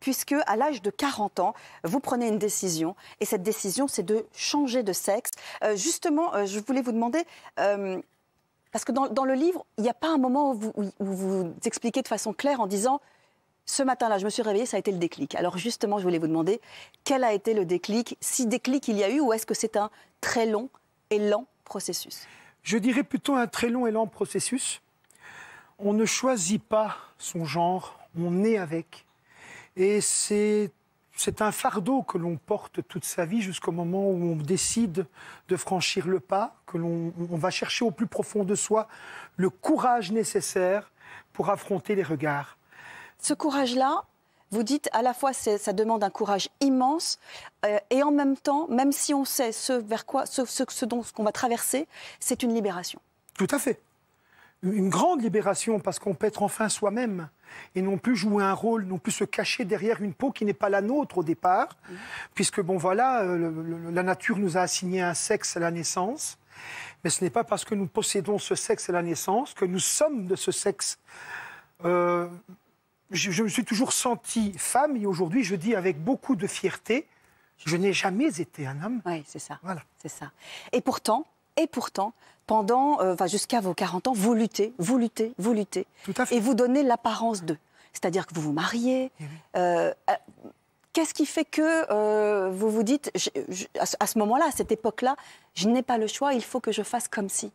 puisque à l'âge de 40 ans, vous prenez une décision. Et cette décision, c'est de changer de sexe. Justement, je voulais vous demander... parce que dans le livre, il n'y a pas un moment où vous expliquez de façon claire en disant « Ce matin-là, je me suis réveillée, ça a été le déclic ». Alors justement, je voulais vous demander quel a été le déclic, si déclic il y a eu, ou est-ce que c'est un très long et lent processus? Je dirais plutôt un très long et lent processus. On ne choisit pas son genre, on est avec. Et c'est un fardeau que l'on porte toute sa vie jusqu'au moment où on décide de franchir le pas, que on va chercher au plus profond de soi le courage nécessaire pour affronter les regards. Ce courage-là, vous dites à la fois ça demande un courage immense et en même temps, même si on sait ce qu'on va traverser, c'est une libération. Tout à fait. Une grande libération parce qu'on peut être enfin soi-même et non plus jouer un rôle, non plus se cacher derrière une peau qui n'est pas la nôtre au départ, puisque bon voilà, la nature nous a assigné un sexe à la naissance, mais ce n'est pas parce que nous possédons ce sexe à la naissance que nous sommes de ce sexe. Je me suis toujours senti femme et aujourd'hui je dis avec beaucoup de fierté, je n'ai jamais été un homme. Oui, c'est ça. Voilà. C'est ça. Et pourtant, pendant, jusqu'à vos 40 ans, vous luttez. Tout à fait. Et vous donnez l'apparence d'eux. C'est-à-dire que vous vous mariez. Qu'est-ce qui fait que vous vous dites, à ce moment-là, à cette époque-là, je n'ai pas le choix, il faut que je fasse comme si?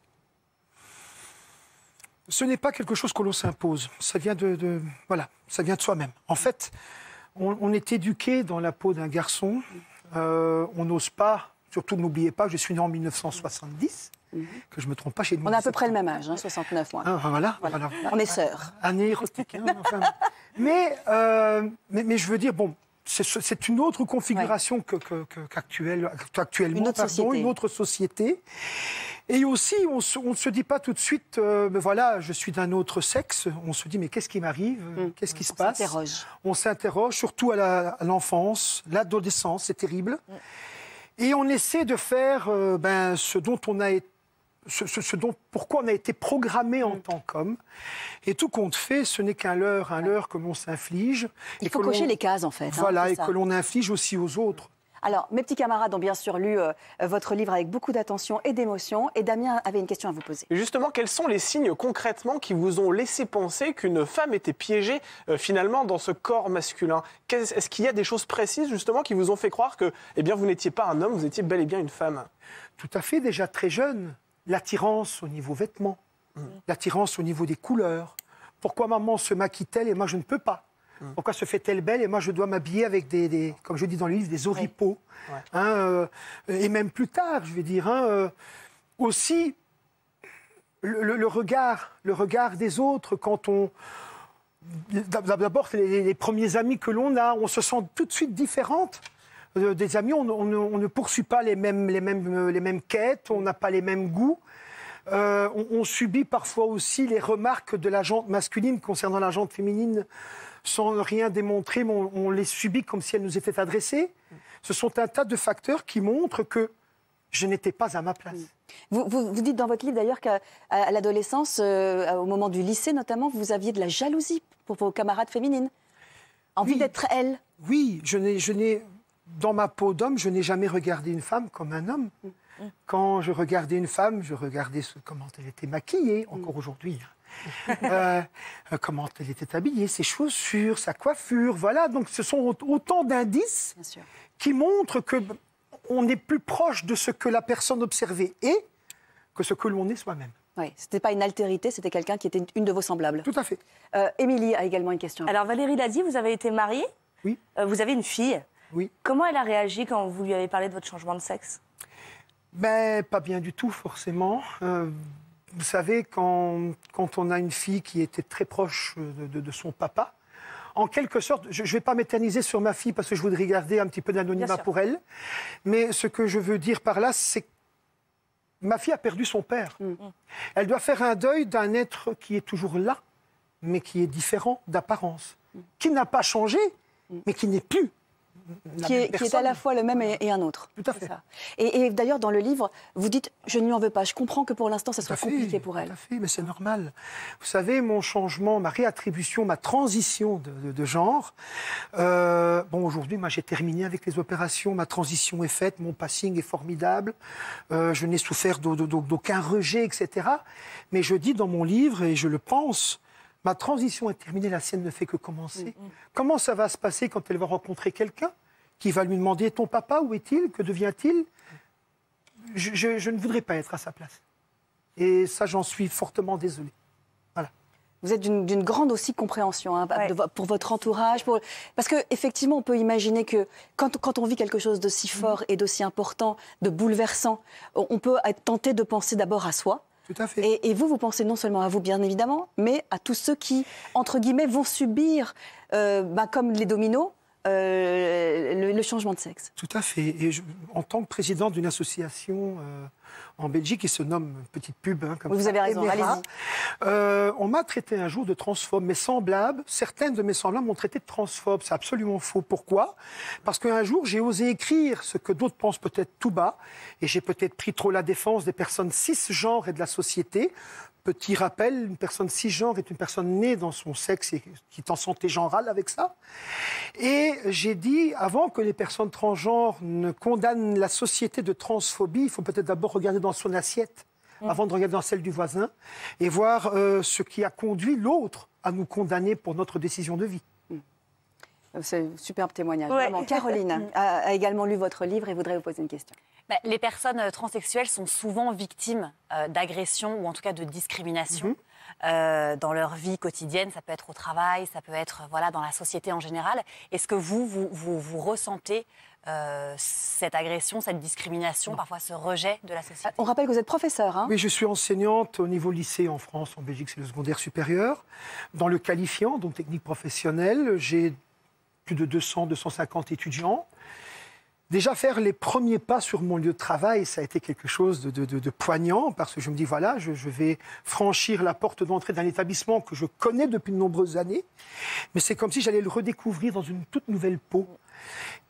Ce n'est pas quelque chose que l'on s'impose. Ça vient voilà, ça vient de soi-même. En fait, on est éduqué dans la peau d'un garçon. On n'ose pas. Surtout, n'oubliez pas, je suis né en 1970, que je ne me trompe pas chez nous. On a à peu près le même âge, 69 mois. Voilà. On est sœurs. Année érotique. Enfin, mais je veux dire, bon, c'est une autre configuration qu'actuellement, une autre société. Et aussi, on ne se dit pas tout de suite, mais voilà, je suis d'un autre sexe. On se dit, mais qu'est-ce qui m'arrive? Qu'est-ce qui se passe? On s'interroge, surtout à l'enfance, l'adolescence, c'est terrible. Et on essaie de faire pourquoi on a été programmé en tant qu'homme. Et tout compte fait, ce n'est qu'un leurre que l'on s'inflige. Il faut cocher les cases, en fait. Voilà, et que l'on inflige aussi aux autres. Alors, mes petits camarades ont bien sûr lu votre livre avec beaucoup d'attention et d'émotion. Et Damien avait une question à vous poser. Justement, quels sont les signes concrètement qui vous ont laissé penser qu'une femme était piégée finalement dans ce corps masculin? Est-ce qu'il y a des choses précises justement qui vous ont fait croire que vous n'étiez pas un homme, vous étiez bel et bien une femme? Tout à fait, déjà très jeune. L'attirance au niveau vêtements, l'attirance au niveau des couleurs. Pourquoi maman se maquille-t-elle et moi je ne peux pas? Pourquoi se fait-elle belle et moi je dois m'habiller avec comme je dis dans le livre, des oripeaux? Et même plus tard, je vais dire. Aussi, le regard des autres, quand on... D'abord, les premiers amis que l'on a, on se sent tout de suite différente. Des amis, on ne poursuit pas les mêmes quêtes, on n'a pas les mêmes goûts. On subit parfois aussi les remarques de la gente masculine concernant la gente féminine sans rien démontrer, mais on les subit comme si elles nous étaient adressées. Ce sont un tas de facteurs qui montrent que je n'étais pas à ma place. Vous dites dans votre livre d'ailleurs qu'à l'adolescence, au moment du lycée notamment, vous aviez de la jalousie pour vos camarades féminines. Envie d'être elle. Oui, dans ma peau d'homme, je n'ai jamais regardé une femme comme un homme. Quand je regardais une femme, je regardais comment elle était maquillée, encore aujourd'hui. Comment elle était habillée, ses chaussures, sa coiffure, voilà. Donc ce sont autant d'indices qui montrent qu'on est plus proche de ce que la personne observée est que ce que l'on est soi-même. Oui, ce n'était pas une altérité, c'était quelqu'un qui était une de vos semblables. Tout à fait. Émilie a également une question. Alors Valérie l'a dit, vous avez été mariée. Oui. Vous avez une fille. Oui. Comment elle a réagi quand vous lui avez parlé de votre changement de sexe? Pas bien du tout, forcément. Vous savez, quand on a une fille qui était très proche de son papa, en quelque sorte, je ne vais pas m'éterniser sur ma fille parce que je voudrais garder un petit peu d'anonymat pour elle, mais ce que je veux dire par là, c'est que ma fille a perdu son père. Elle doit faire un deuil d'un être qui est toujours là, mais qui est différent d'apparence, qui n'a pas changé, mais qui n'est plus. la qui même est à personne. la fois le même et un autre. Tout à C'est fait. ça. Et d'ailleurs, dans le livre, vous dites « je ne lui en veux pas ». Je comprends que pour l'instant, ça Tout à soit fait, compliqué pour elle. Tout à fait, mais c'est normal. Vous savez, mon changement, ma réattribution, ma transition de genre, bon, aujourd'hui, moi, j'ai terminé avec les opérations, ma transition est faite, mon passing est formidable, je n'ai souffert d'aucun rejet, etc. Mais je dis dans mon livre, et je le pense, ma transition est terminée, la sienne ne fait que commencer. Comment ça va se passer quand elle va rencontrer quelqu'un qui va lui demander « ton papa, où est-il? Que devient-il » je ne voudrais pas être à sa place. Et ça, j'en suis fortement désolé. Voilà. Vous êtes d'une grande aussi compréhension hein, Ouais. pour votre entourage. Parce qu'effectivement, on peut imaginer que quand on vit quelque chose d'aussi fort et d'aussi important, de bouleversant, on peut être tenté de penser d'abord à soi. Tout à fait. Et vous pensez non seulement à vous, bien évidemment, mais à tous ceux qui, entre guillemets, vont subir, comme les dominos, le changement de sexe. Tout à fait. Et en tant que président d'une association en Belgique qui se nomme Petite Pub, hein, comme Vous ça, avez raison, Emera, allez-y. on m'a traité un jour de transphobe. Mes semblables, certaines de mes semblables m'ont traité de transphobe. C'est absolument faux. Pourquoi? Parce qu'un jour, j'ai osé écrire ce que d'autres pensent peut-être tout bas, et j'ai peut-être pris trop la défense des personnes cisgenres et de la société. Petit rappel, une personne cisgenre est une personne née dans son sexe et qui est en santé genrale avec ça. Et j'ai dit, avant que les personnes transgenres ne condamnent la société de transphobie, il faut peut-être d'abord regarder dans son assiette, avant de regarder dans celle du voisin, et voir ce qui a conduit l'autre à nous condamner pour notre décision de vie. C'est un superbe témoignage. Ouais. Vraiment. Caroline a également lu votre livre et voudrait vous poser une question. Les personnes transsexuelles sont souvent victimes d'agressions ou en tout cas de discrimination dans leur vie quotidienne. Ça peut être au travail, ça peut être dans la société en général. Est-ce que vous ressentez cette agression, cette discrimination, parfois ce rejet de la société? On rappelle que vous êtes professeur. Hein. Oui, je suis enseignante au niveau lycée en France. En Belgique, c'est le secondaire supérieur. Dans le qualifiant, donc technique professionnelle, j'ai plus de 200-250 étudiants. Déjà, faire les premiers pas sur mon lieu de travail, ça a été quelque chose de poignant, parce que je me dis, voilà, je vais franchir la porte d'entrée d'un établissement que je connais depuis de nombreuses années, mais c'est comme si j'allais le redécouvrir dans une toute nouvelle peau.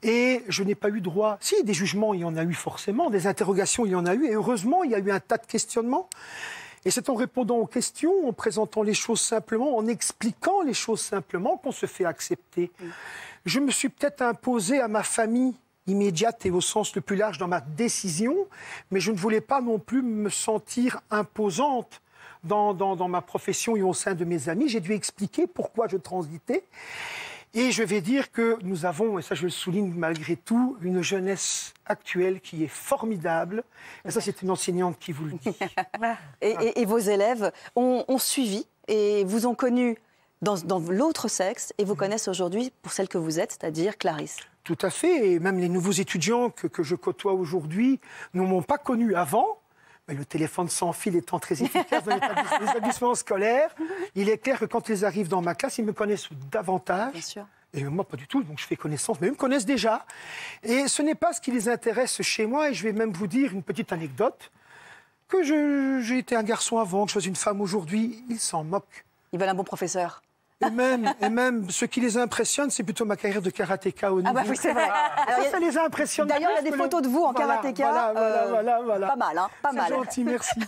Et je n'ai pas eu droit... Si, des jugements, il y en a eu forcément, des interrogations, il y en a eu, et heureusement, il y a eu un tas de questionnements. Et c'est en répondant aux questions, en présentant les choses simplement, en expliquant les choses simplement qu'on se fait accepter. Je me suis peut-être imposé à ma famille immédiate et au sens le plus large dans ma décision, mais je ne voulais pas non plus me sentir imposante dans ma profession et au sein de mes amis. J'ai dû expliquer pourquoi je transitais. Et je vais dire que nous avons, et ça je le souligne malgré tout, une jeunesse actuelle qui est formidable. Et ça, c'est une enseignante qui vous le dit. Et vos élèves ont suivi et vous ont connu dans l'autre sexe et vous connaissent aujourd'hui pour celle que vous êtes, c'est-à-dire Clarisse. Tout à fait. Et même les nouveaux étudiants que je côtoie aujourd'hui ne m'ont pas connu avant. Mais le téléphone sans fil étant très efficace dans les établissements scolaires, il est clair que quand ils arrivent dans ma classe, ils me connaissent davantage. Bien sûr. Et moi, pas du tout, donc je fais connaissance, mais ils me connaissent déjà. Et ce n'est pas ce qui les intéresse chez moi, et je vais même vous dire une petite anecdote, que j'ai été un garçon avant, que je suis une femme aujourd'hui, ils s'en moquent. Ils veulent un bon professeur. Et même, ce qui les impressionne, c'est plutôt ma carrière de karatéka au niveau. Ah bah oui, c'est vrai. Alors, Ça les impressionne. D'ailleurs, il y a des photos de vous en karatéka. Voilà. Pas mal, hein, pas mal. C'est gentil, merci.